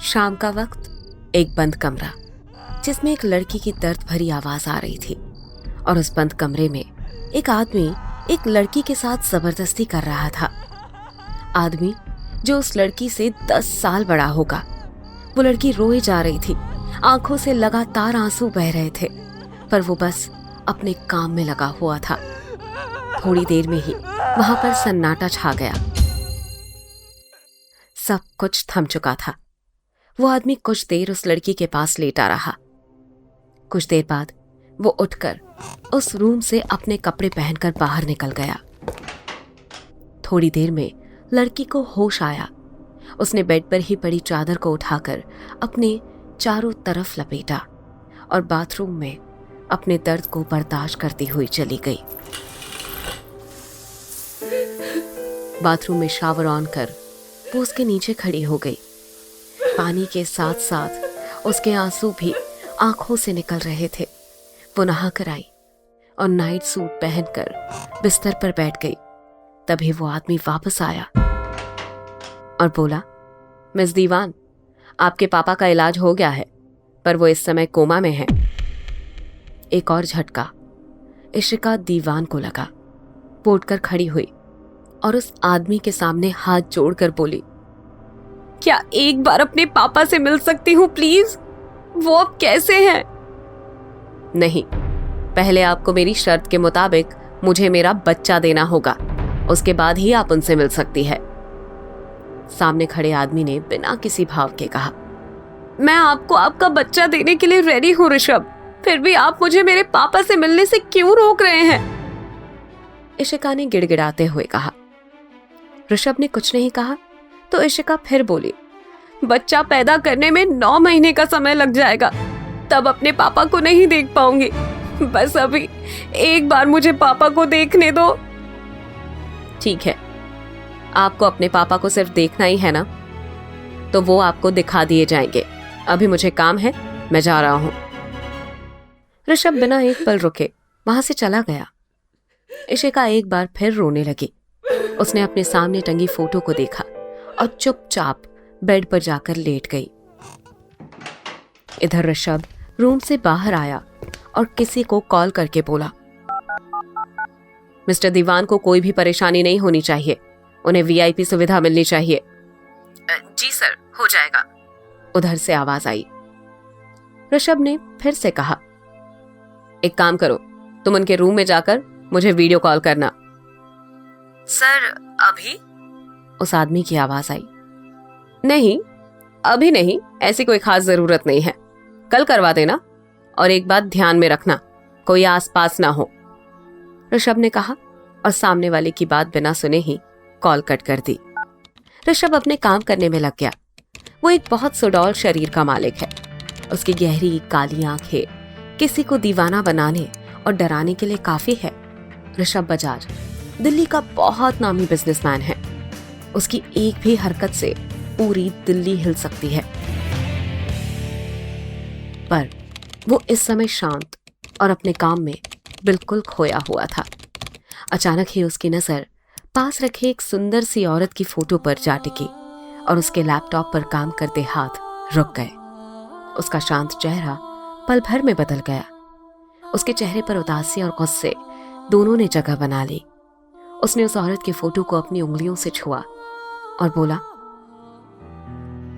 शाम का वक्त, एक बंद कमरा जिसमें एक लड़की की दर्द भरी आवाज आ रही थी और उस बंद कमरे में एक आदमी एक लड़की के साथ जबरदस्ती कर रहा था। आदमी जो उस लड़की से 10 साल बड़ा होगा। वो लड़की रोए जा रही थी, आंखों से लगातार आंसू बह रहे थे, पर वो बस अपने काम में लगा हुआ था। थोड़ी देर में ही वहां पर सन्नाटा छा गया। सब कुछ थम चुका था। वो आदमी कुछ देर उस लड़की के पास लेटा रहा। कुछ देर बाद वो उठकर उस रूम से अपने कपड़े पहनकर बाहर निकल गया। थोड़ी देर में लड़की को होश आया। उसने बेड पर ही पड़ी चादर को उठाकर अपने चारों तरफ लपेटा और बाथरूम में अपने दर्द को बर्दाश्त करती हुई चली गई। बाथरूम में शावर ऑन कर वो उसके नीचे खड़ी हो गई। पानी के साथ साथ उसके आंसू भी आंखों से निकल रहे थे। वो नहा कर आई और नाइट सूट पहनकर बिस्तर पर बैठ गई। तभी वो आदमी वापस आया और बोला, मिस दीवान, आपके पापा का इलाज हो गया है, पर वो इस समय कोमा में है। एक और झटका इशिका दीवान को लगा। वो उठकर खड़ी हुई और उस आदमी के सामने हाथ जोड़कर बोली, क्या एक बार अपने पापा से मिल सकती हूँ प्लीज? वो अब कैसे हैं? नहीं, पहले आपको मेरी शर्त के मुताबिक मुझे मेरा बच्चा देना होगा, उसके बाद ही आप उनसे मिल सकती है। सामने खड़े आदमी ने बिना किसी भाव के कहा, मैं आपको आपका बच्चा देने के लिए रेडी हूँ ऋषभ, फिर भी आप मुझे मेरे पापा से मिलने से क्यों रोक रहे हैं? इशिका ने गिड़गिड़ाते हुए कहा। ऋषभ ने कुछ नहीं कहा तो इशिका फिर बोली, बच्चा पैदा करने में 9 महीने का समय लग जाएगा, तब अपने पापा को नहीं देख पाऊंगी। बस अभी एक बार मुझे पापा को देखने दो। ठीक है, आपको अपने पापा को सिर्फ देखना ही है ना, तो वो आपको दिखा दिए जाएंगे। अभी मुझे काम है, मैं जा रहा हूं। ऋषभ बिना एक पल रुके वहां से चला गया। इशिका एक बार फिर रोने लगी। उसने अपने सामने टंगी फोटो को देखा और चुपचाप बेड पर जाकर लेट गई। इधर ऋषभ रूम से बाहर आया और किसी को कॉल करके बोला, मिस्टर दीवान को कोई भी परेशानी नहीं होनी चाहिए, उन्हें वीआईपी सुविधा मिलनी चाहिए। जी सर, हो जाएगा, उधर से आवाज आई। ऋषभ ने फिर से कहा, एक काम करो, तुम उनके रूम में जाकर मुझे वीडियो कॉल करना। सर अभी? उस आदमी की आवाज आई। नहीं, अभी नहीं, ऐसी कोई खास जरूरत नहीं है, कल करवा देना, और एक बात ध्यान में रखना, कोई आसपास ना हो। ऋषभ ने कहा और सामने वाले की बात बिना सुने ही कॉल कट कर दी। ऋषभ अपने काम करने में लग गया। वो एक बहुत सुडौल शरीर का मालिक है। उसकी गहरी काली आंखें किसी को दीवाना बनाने और डराने के लिए काफी है। ऋषभ बजाज दिल्ली का बहुत नामी बिजनेसमैन है। उसकी एक भी हरकत से पूरी दिल्ली हिल सकती है। पर वो इस समय शांत और अपने काम में बिल्कुल खोया हुआ था। अचानक ही उसकी नजर पास रखे एक सुंदर सी औरत की फोटो पर जा टिकी और उसके लैपटॉप पर काम करते हाथ रुक गए। उसका शांत चेहरा पल भर में बदल गया। उसके चेहरे पर उदासी और गुस्से दोनों ने जगह बना ली। उसने उस औरत की फोटो को अपनी उंगलियों से छुआ और बोला,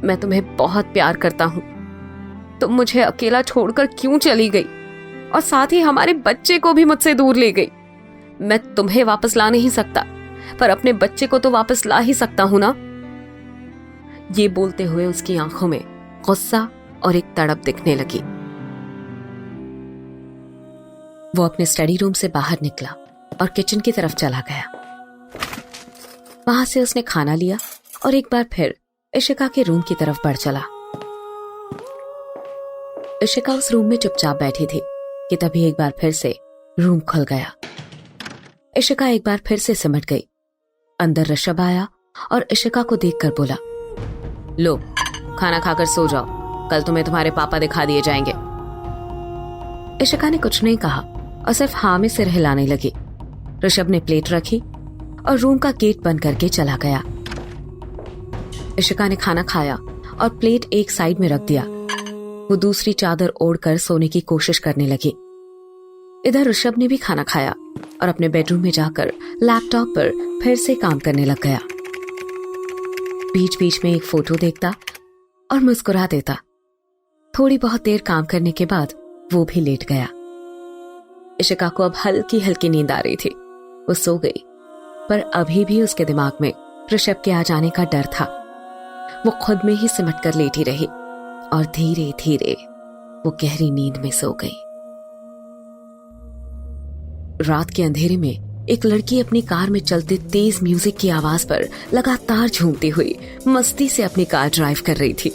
मैं तुम्हें बहुत प्यार करता हूं, तुम मुझे अकेला छोड़कर क्यों चली गई और साथ ही हमारे बच्चे को भी मुझसे दूर ले गई। मैं तुम्हें वापस ला नहीं सकता, पर अपने बच्चे को तो वापस ला ही सकता हूं ना। ये बोलते हुए उसकी आंखों में गुस्सा और एक तड़प दिखने लगी। वो अपने स्टडी रूम से बाहर निकला और किचन की तरफ चला गया। वहां से उसने खाना लिया और एक बार फिर इशिका के रूम की तरफ बढ़ चला। इशिका उस रूम में चुपचाप बैठी थी कि तभी एक बार फिर से रूम खुल गया। इशिका एक बार फिर से सिमट गई। अंदर ऋषभ आया और इशिका को देखकर बोला, लो खाना खाकर सो जाओ, कल तुम्हें तुम्हारे पापा दिखा दिए जाएंगे। इशिका ने कुछ नहीं कहा और सिर्फ हाँ में सिर हिलाने लगी। ऋषभ ने प्लेट रखी और रूम का गेट बंद करके चला गया। इशिका ने खाना खाया और प्लेट एक साइड में रख दिया। वो दूसरी चादर ओढ़कर सोने की कोशिश करने लगी। इधर ऋषभ ने भी खाना खाया और अपने बेडरूम में जाकर लैपटॉप पर फिर से काम करने लग गया। बीच बीच में एक फोटो देखता और मुस्कुरा देता। थोड़ी बहुत देर काम करने के बाद वो भी लेट गया। इशिका को अब हल्की हल्की नींद आ रही थी। वो सो गई, पर अभी भी उसके दिमाग में ऋषभ के आ जाने का डर था। वो खुद में ही सिमट कर लेटी रही और धीरे धीरे वो गहरी नींद में सो गई। रात के अंधेरे में एक लड़की अपनी कार में चलते तेज म्यूजिक की आवाज पर लगातार झूमती हुई मस्ती से अपनी कार ड्राइव कर रही थी।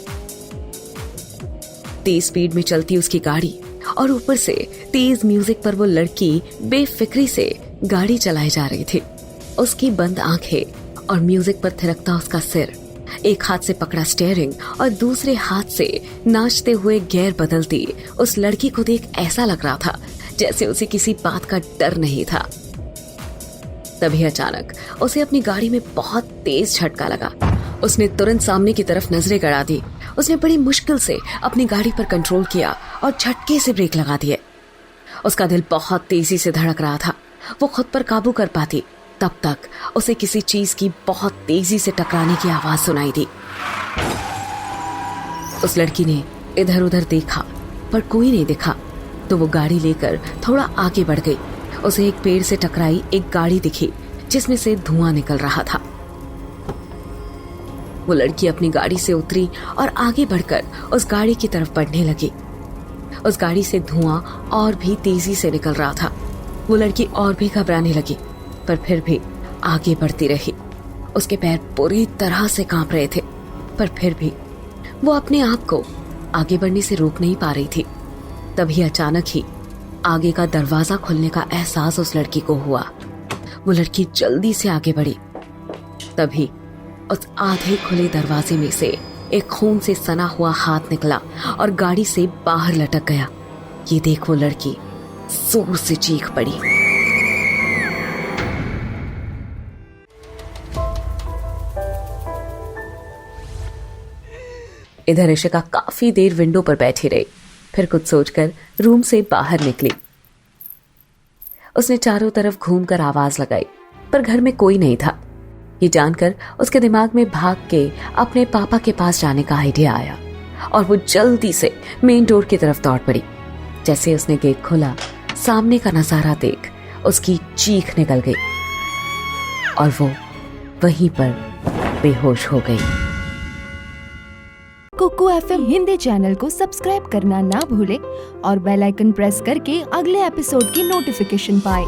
तेज स्पीड में चलती उसकी गाड़ी और ऊपर से तेज म्यूजिक पर वो लड़की बेफिक्री से गाड़ी चलाई जा रही थी। उसकी बंद आंखें और म्यूजिक पर थिरकता उसका सिर, एक हाथ से पकड़ा स्टीयरिंग और दूसरे हाथ से नाचते हुए गियर बदलती उस लड़की को देख ऐसा लग रहा था जैसे उसे किसी बात का डर नहीं था। तभी अचानक उसे अपनी गाड़ी में बहुत तेज झटका लगा। उसने तुरंत सामने की तरफ नजरें गड़ा दी। उसने बड़ी मुश्किल से अपनी गाड़ी पर कंट्रोल किया और झटके से ब्रेक लगा दिए। उसका दिल बहुत तेजी से धड़क रहा था। वो खुद पर काबू कर पाती तब तक उसे किसी चीज की बहुत तेजी से टकराने की आवाज सुनाई दी। उस लड़की ने इधर उधर देखा पर कोई नहीं दिखा, तो वो गाड़ी लेकर थोड़ा आगे बढ़ गई। उसे एक पेड़ से टकराई एक गाड़ी दिखी जिसमें से धुआं निकल रहा था। वो लड़की अपनी गाड़ी से उतरी और आगे बढ़कर उस गाड़ी की तरफ बढ़ने लगी। उस गाड़ी से धुआं और भी तेजी से निकल रहा था। वो लड़की और भी घबराने लगी, पर फिर भी आगे बढ़ती रही। उसके पैर पूरी तरह से कांप रहे थे, पर फिर भी वो अपने आप को आगे बढ़ने से रोक नहीं पा रही थी। तभी अचानक ही आगे का दरवाजा खुलने का एहसास उस लड़की को हुआ। वो लड़की जल्दी से आगे बढ़ी। तभी उस आधे खुले दरवाजे में से एक खून से सना हुआ हाथ निकला और गाड़ी से बाहर लटक गया। ये देख वो लड़की जोर से चीख पड़ी। इधर इशिका काफी देर विंडो पर बैठी रही, फिर कुछ सोचकर रूम से बाहर निकली। उसने चारों तरफ घूमकर आवाज लगाई, पर घर में कोई नहीं था। ये जानकर उसके दिमाग में भाग के अपने पापा के पास जाने का आइडिया आया और वो जल्दी से मेन डोर की तरफ दौड़ पड़ी। जैसे उसने गेट खोला, सामने का नजारा देख उसकी चीख निकल गई और वो वहीं पर बेहोश हो गई। कुकू एफएम हिंदी चैनल को सब्सक्राइब करना ना भूलें और बेल आइकन प्रेस करके अगले एपिसोड की नोटिफिकेशन पाएं।